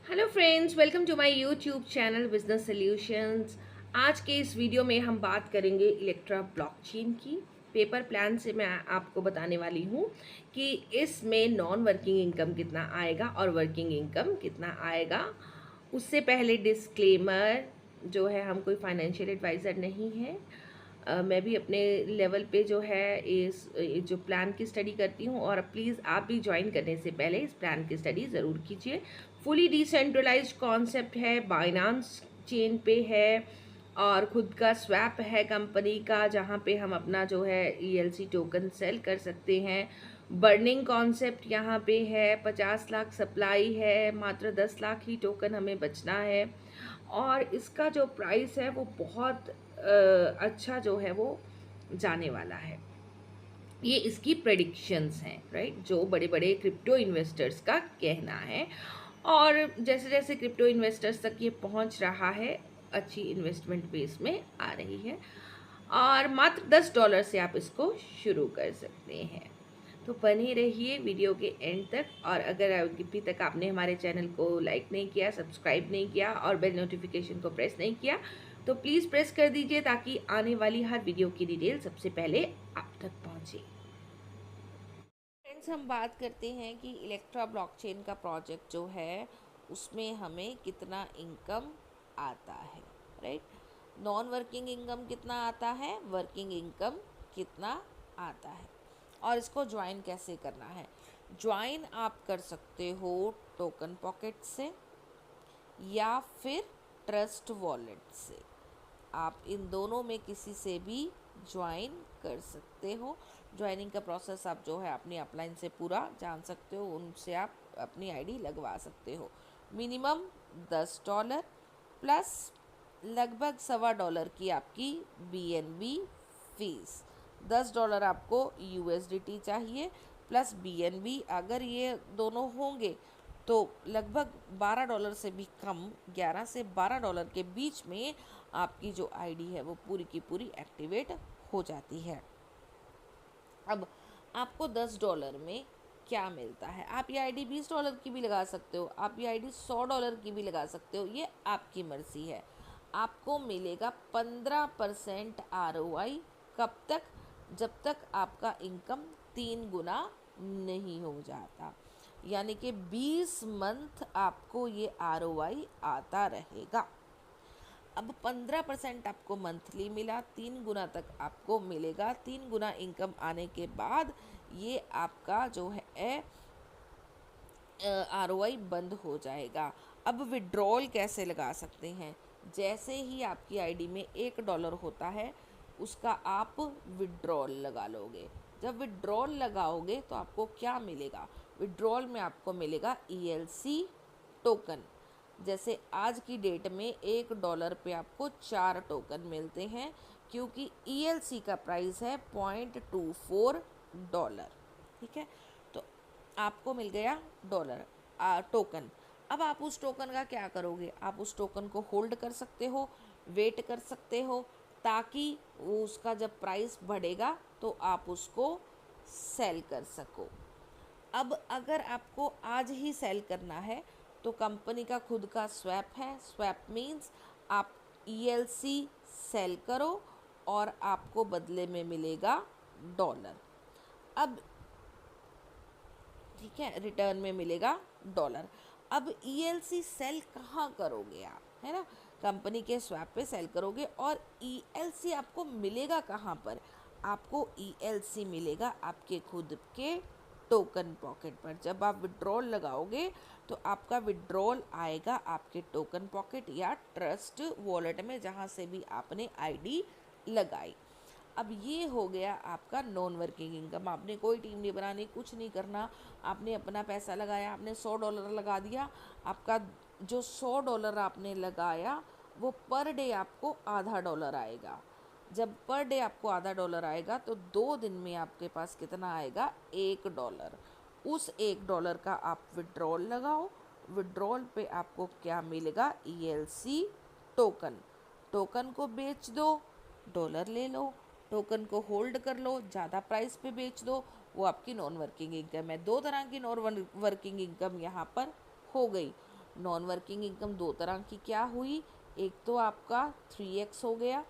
Hello friends, welcome to my YouTube channel business solutions. आज के इस वीडियो में हम बात करेंगे इलेक्ट्रा ब्लॉकचेन की। पेपर प्लान से मैं आपको बताने वाली हूँ कि इसमें नॉन वर्किंग इनकम कितना आएगा और वर्किंग इनकम कितना आएगा। उससे पहले डिस्क्लेमर जो है, हम कोई फाइनेंशियल एडवाइज़र नहीं है। मैं भी अपने लेवल पे जो है इस जो प्लान की स्टडी करती हूँ, और प्लीज़ आप भी ज्वाइन करने से पहले इस प्लान की स्टडी ज़रूर कीजिए। फुली डिसेंट्रलाइज्ड कॉन्सेप्ट है, बाइनांस चेन पे है और खुद का स्वैप है कंपनी का, जहाँ पे हम अपना जो है ईएलसी टोकन सेल कर सकते हैं। बर्निंग कॉन्सेप्ट यहाँ पे है, 50 लाख सप्लाई है, मात्र 10 लाख ही टोकन हमें बचना है। और इसका जो प्राइस है वो बहुत अच्छा जो है वो जाने वाला है। ये इसकी प्रेडिक्शंस हैं, राइट, जो बड़े बड़े क्रिप्टो इन्वेस्टर्स का कहना है। और जैसे जैसे क्रिप्टो इन्वेस्टर्स तक ये पहुंच रहा है, अच्छी इन्वेस्टमेंट बेस में आ रही है। और मात्र $10 से आप इसको शुरू कर सकते हैं। तो बने रहिए वीडियो के एंड तक। और अगर अभी तक आपने हमारे चैनल को लाइक नहीं किया, सब्सक्राइब नहीं किया और बेल नोटिफिकेशन को प्रेस नहीं किया, तो प्लीज़ प्रेस कर दीजिए, ताकि आने वाली हर वीडियो की डिटेल सबसे पहले आप तक पहुंचे। फ्रेंड्स, हम बात करते हैं कि इलेक्ट्रा ब्लॉकचेन का प्रोजेक्ट जो है उसमें हमें कितना इनकम आता है, राइट। नॉन वर्किंग इनकम कितना आता है, वर्किंग इनकम कितना आता है, और इसको ज्वाइन कैसे करना है। ज्वाइन आप कर सकते हो टोकन पॉकेट से या फिर ट्रस्ट वॉलेट से। आप इन दोनों में किसी से भी ज्वाइन कर सकते हो। ज्वाइनिंग का प्रोसेस आप जो है अपनी अपलाइन से पूरा जान सकते हो, उनसे आप अपनी आईडी लगवा सकते हो। मिनिमम $10 प्लस लगभग $1.25 की आपकी बीएनबी फीस। $10 आपको यूएसडीटी चाहिए प्लस बीएनबी। अगर ये दोनों होंगे तो लगभग $12 से भी कम, $11 से $12 के बीच में आपकी जो आईडी है वो पूरी की पूरी एक्टिवेट हो जाती है। अब आपको $10 में क्या मिलता है। आप ये आईडी $20 की भी लगा सकते हो, आप ये आईडी $100 की भी लगा सकते हो, ये आपकी मर्जी है। आपको मिलेगा 15% ROI। कब तक? जब तक आपका इनकम 3 गुना नहीं हो जाता, यानी कि 20 मंथ आपको ये ROI आता रहेगा। अब 15% आपको मंथली मिला, 3 गुना तक आपको मिलेगा। 3 गुना इनकम आने के बाद ये आपका जो है ROI बंद हो जाएगा। अब विड्रॉल कैसे लगा सकते हैं। जैसे ही आपकी आईडी में $1 होता है, उसका आप विड्रॉल लगा लोगे। जब विड्रॉल लगाओगे तो आपको क्या मिलेगा। विड्रॉल में आपको मिलेगा ELC टोकन। जैसे आज की डेट में $1 पे आपको 4 टोकन मिलते हैं, क्योंकि ELC का प्राइस है $0.24। ठीक है, तो आपको मिल गया डॉलर टोकन। अब आप उस टोकन का क्या करोगे। आप उस टोकन को होल्ड कर सकते हो, वेट कर सकते हो, ताकि वो उसका जब प्राइस बढ़ेगा तो आप उसको सेल कर सको। अब अगर आपको आज ही सेल करना है तो कंपनी का खुद का स्वैप है। स्वैप मीन्स आप ELC सेल करो और आपको बदले में मिलेगा डॉलर। अब ठीक है, रिटर्न में मिलेगा डॉलर। अब ELC सेल कहाँ करोगे आप, है ना। कंपनी के स्वैप पे सेल करोगे। और ELC आपको मिलेगा कहाँ पर। आपको ELC मिलेगा आपके खुद के टोकन पॉकेट पर। जब आप विड्रॉल लगाओगे तो आपका विड्रॉल आएगा आपके टोकन पॉकेट या ट्रस्ट वॉलेट में, जहाँ से भी आपने आईडी लगाई। अब ये हो गया आपका नॉन वर्किंग इनकम। आपने कोई टीम नहीं बनानी, कुछ नहीं करना। आपने अपना पैसा लगाया, आपने $100 लगा दिया। आपका जो $100 आपने लगाया वो पर डे आपको $0.5 आएगा। जब पर डे आपको $0.5 आएगा तो 2 दिन में आपके पास कितना आएगा, $1। उस $1 का आप विड्रॉल लगाओ। विड्रॉल पे आपको क्या मिलेगा, ELC टोकन। टोकन को बेच दो, डॉलर ले लो। टोकन को होल्ड कर लो, ज़्यादा प्राइस पे बेच दो, वो आपकी नॉन वर्किंग इनकम है। 2 तरह की नॉन वर्किंग इनकम यहाँ पर हो गई। नॉन वर्किंग इनकम दो तरह की क्या हुई, एक तो आपका 3x हो गया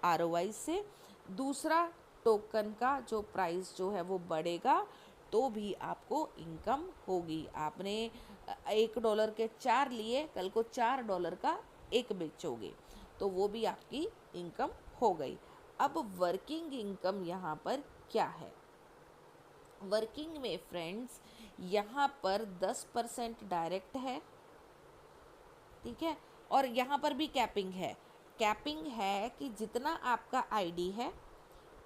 ROI से, दूसरा टोकन का जो प्राइस जो है वो बढ़ेगा तो भी आपको इनकम होगी। आपने $1 के 4 लिए, कल को $4 का एक बेचोगे तो वो भी आपकी इनकम हो गई। अब वर्किंग इनकम यहाँ पर क्या है? वर्किंग में फ्रेंड्स यहाँ पर 10% डायरेक्ट है, ठीक है, और यहाँ पर भी कैपिंग है। कैपिंग है कि जितना आपका आईडी है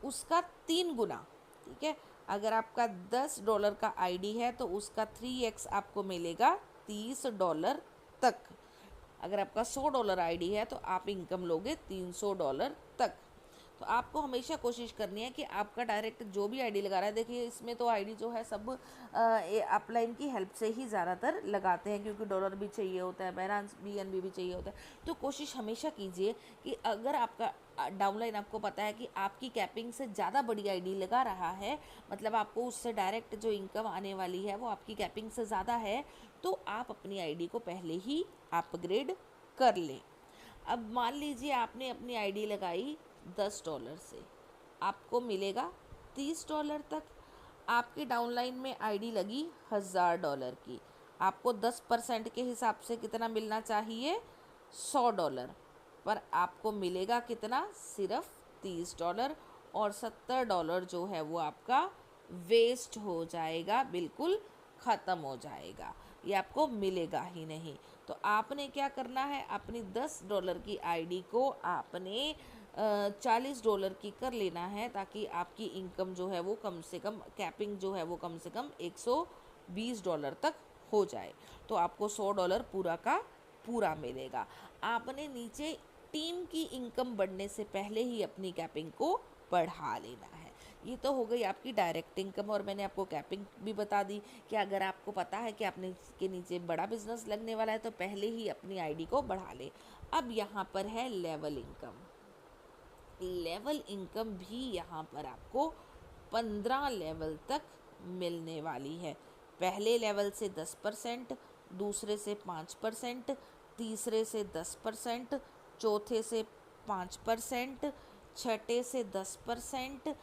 उसका 3 गुना, ठीक है। अगर आपका $10 का आईडी है तो उसका 3x आपको मिलेगा $30 तक। अगर आपका $100 आईडी है तो आप इनकम लोगे $300 तक। तो आपको हमेशा कोशिश करनी है कि आपका डायरेक्ट जो भी आईडी लगा रहा है, देखिए इसमें तो आईडी जो है सब अपलाइन की हेल्प से ही ज़्यादातर लगाते हैं, क्योंकि डॉलर भी चाहिए होता है, बाइनेंस BNB भी चाहिए होता है। तो कोशिश हमेशा कीजिए कि अगर आपका डाउनलाइन आपको पता है कि आपकी कैपिंग से ज़्यादा बड़ी आईडी लगा रहा है, मतलब आपको उससे डायरेक्ट जो इनकम आने वाली है वो आपकी कैपिंग से ज़्यादा है, तो आप अपनी आईडी को पहले ही अपग्रेड कर लें। अब मान लीजिए आपने अपनी आईडी लगाई $10 से, आपको मिलेगा $30 तक। आपकी डाउनलाइन में आईडी लगी $1000 की, आपको 10% के हिसाब से कितना मिलना चाहिए? $100, पर आपको मिलेगा कितना? सिर्फ $30, और $70 जो है वो आपका वेस्ट हो जाएगा, बिल्कुल ख़त्म हो जाएगा, ये आपको मिलेगा ही नहीं। तो आपने क्या करना है, अपनी $10 की आईडी को आपने $40 की कर लेना है, ताकि आपकी इनकम जो है वो कम से कम, कैपिंग जो है वो कम से कम $120 तक हो जाए, तो आपको $100 पूरा का पूरा मिलेगा। आपने नीचे टीम की इनकम बढ़ने से पहले ही अपनी कैपिंग को बढ़ा लेना है। ये तो हो गई आपकी डायरेक्ट इनकम, और मैंने आपको कैपिंग भी बता दी कि अगर आपको पता है कि आपने के नीचे बड़ा बिजनेस लगने वाला है तो पहले ही अपनी आईडी को बढ़ा ले। अब यहाँ पर है लेवल इनकम। लेवल इनकम भी यहाँ पर आपको 15 लेवल तक मिलने वाली है। पहले लेवल से 10%, दूसरे से 5%, तीसरे से 10%, चौथे से 5%, छठे से 10%,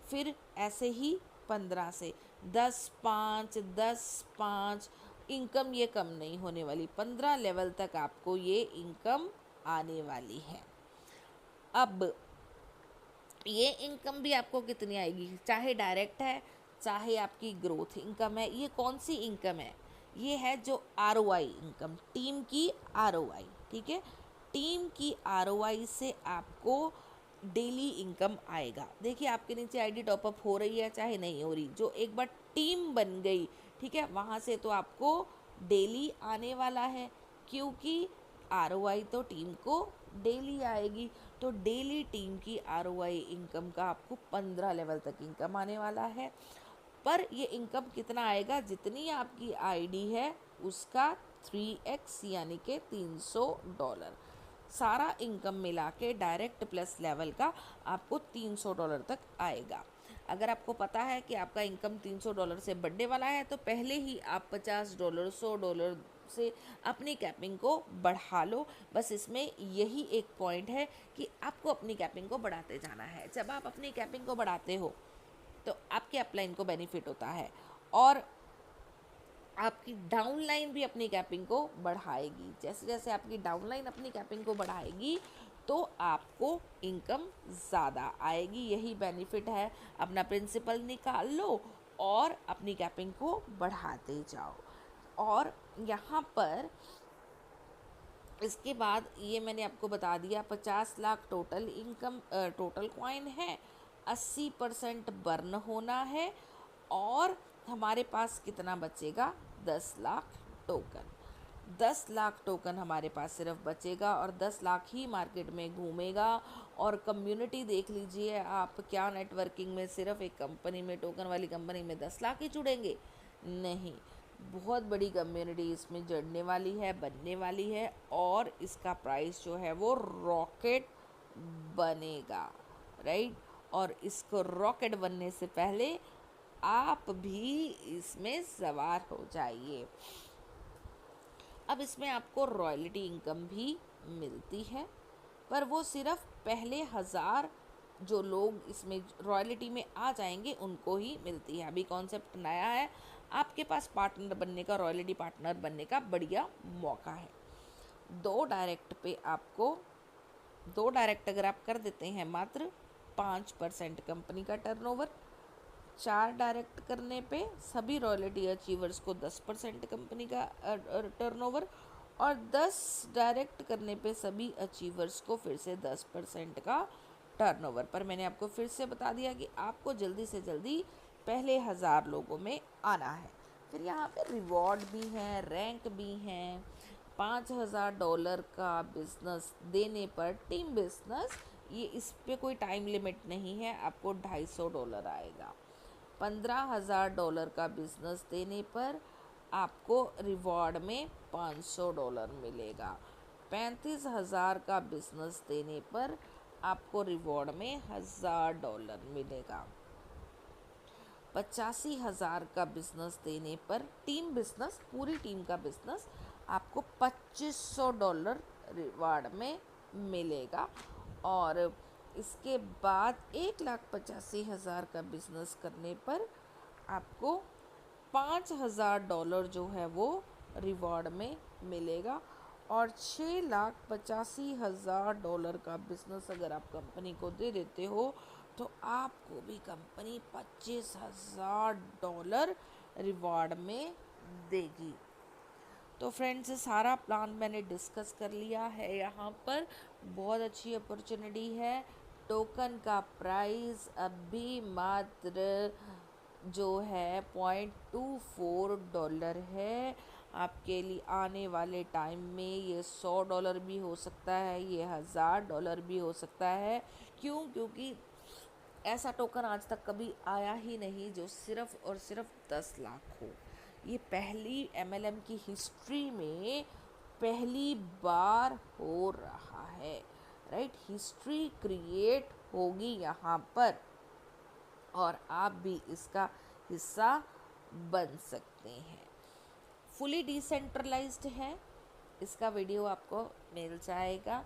फिर ऐसे ही 15 से 10, 5, 10, 5। इनकम ये कम नहीं होने वाली, 15 लेवल तक आपको ये इनकम आने वाली है। अब ये इनकम भी आपको कितनी आएगी, चाहे डायरेक्ट है चाहे आपकी ग्रोथ इनकम है। ये कौन सी इनकम है? ये है जो ROI इनकम, टीम की ROI, ठीक है। टीम की ROI से आपको डेली इनकम आएगा। देखिए आपके नीचे आईडी टॉपअप हो रही है चाहे नहीं हो रही, जो एक बार टीम बन गई, ठीक है, वहाँ से तो आपको डेली आने वाला है, क्योंकि ROI तो टीम को डेली आएगी। तो डेली टीम की ROI इनकम का आपको 15 लेवल तक इनकम आने वाला है। पर ये इनकम कितना आएगा? जितनी आपकी आईडी है उसका 3x यानी कि $300। सारा इनकम मिला के डायरेक्ट प्लस लेवल का आपको $300 तक आएगा। अगर आपको पता है कि आपका इनकम $300 से बढ़ने वाला है तो पहले ही आप $50, $100 से अपनी कैपिंग को बढ़ा लो। बस इसमें यही एक पॉइंट है कि आपको अपनी कैपिंग को बढ़ाते जाना है। जब आप अपनी कैपिंग को बढ़ाते हो तो आपके अपलाइन को बेनिफिट होता है, और आपकी डाउनलाइन भी अपनी कैपिंग को बढ़ाएगी। जैसे जैसे आपकी डाउनलाइन अपनी कैपिंग को बढ़ाएगी तो आपको इनकम ज़्यादा आएगी। यही बेनिफिट है। अपना प्रिंसिपल निकाल लो और अपनी कैपिंग को बढ़ाते जाओ। और यहाँ पर इसके बाद ये मैंने आपको बता दिया 50 lakh total income, total coin है, 80% बर्न होना है, और हमारे पास कितना बचेगा? 10 लाख टोकन। 10 लाख टोकन हमारे पास सिर्फ बचेगा, और 10 लाख ही मार्केट में घूमेगा। और कम्युनिटी देख लीजिए आप, क्या नेटवर्किंग में सिर्फ एक कंपनी में, टोकन वाली कंपनी में 10 लाख ही जुड़ेंगे? नहीं, बहुत बड़ी कम्युनिटी इसमें जुड़ने वाली है, बनने वाली है, और इसका प्राइस जो है वो रॉकेट बनेगा, राइट। और इसको रॉकेट बनने से पहले आप भी इसमें सवार हो जाइए। अब इसमें आपको रॉयल्टी इनकम भी मिलती है, पर वो सिर्फ पहले 1000 जो लोग इसमें रॉयल्टी में आ जाएंगे उनको ही मिलती है। अभी कॉन्सेप्ट नया है, आपके पास पार्टनर बनने का, रॉयल्टी पार्टनर बनने का बढ़िया मौका है। 2 डायरेक्ट अगर आप कर देते हैं मात्र 5% कंपनी का टर्नओवर, 4 डायरेक्ट करने पे सभी रॉयल्टी अचीवर्स को 10% कंपनी का टर्नओवर, और 10 डायरेक्ट करने पे सभी अचीवर्स को फिर से 10% का टर्नओवर। पर मैंने आपको फिर से बता दिया कि आपको जल्दी से जल्दी पहले 1000 लोगों में आना है। फिर यहाँ पे रिवॉर्ड भी हैं, रैंक भी हैं। $5000 का बिजनेस देने पर, टीम बिजनेस, ये इस पे कोई टाइम लिमिट नहीं है, आपको $250 आएगा। $15000 का बिजनेस देने पर आपको रिवॉर्ड में $500 मिलेगा। 35000 का बिजनेस देने पर आपको रिवॉर्ड में $1000 मिलेगा। 85,000 का बिजनेस देने पर, टीम बिजनेस, पूरी टीम का बिजनेस, आपको $2500 रिवार्ड में मिलेगा। और इसके बाद 1,85,000 का बिजनेस करने पर आपको $5000 जो है वो रिवॉर्ड में मिलेगा। और $6,85,000 का बिजनेस अगर आप कंपनी को दे देते हो तो आपको भी कंपनी $25,000 रिवॉर्ड में देगी। तो फ्रेंड्स, सारा प्लान मैंने डिस्कस कर लिया है यहाँ पर। बहुत अच्छी अपॉर्चुनिटी है। टोकन का प्राइस अभी मात्र जो है $0.24 है। आपके लिए आने वाले टाइम में ये $100 भी हो सकता है, ये $1000 भी हो सकता है। क्योंकि ऐसा टोकन आज तक कभी आया ही नहीं जो सिर्फ और सिर्फ 10 लाख हो। ये पहली MLM की हिस्ट्री में पहली बार हो रहा है, राइट। हिस्ट्री क्रिएट होगी यहाँ पर और आप भी इसका हिस्सा बन सकते हैं। फुली डिसेंट्रलाइज्ड है। इसका वीडियो आपको मिल जाएगा।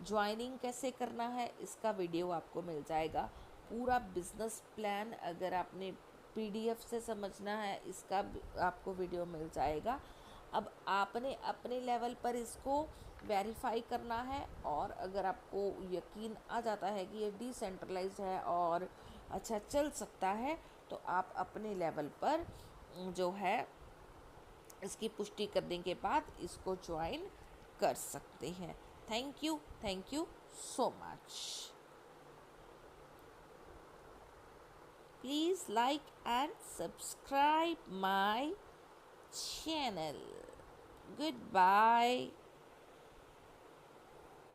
ज्वाइनिंग कैसे करना है इसका वीडियो आपको मिल जाएगा। पूरा बिजनेस प्लान अगर आपने PDF से समझना है इसका आपको वीडियो मिल जाएगा। अब आपने अपने लेवल पर इसको वेरीफाई करना है, और अगर आपको यकीन आ जाता है कि ये डिसेंट्रलाइज्ड है और अच्छा चल सकता है तो आप अपने लेवल पर जो है इसकी पुष्टि करने के बाद इसको ज्वाइन कर सकते हैं। Thank you so much. Please like and subscribe my channel. Goodbye.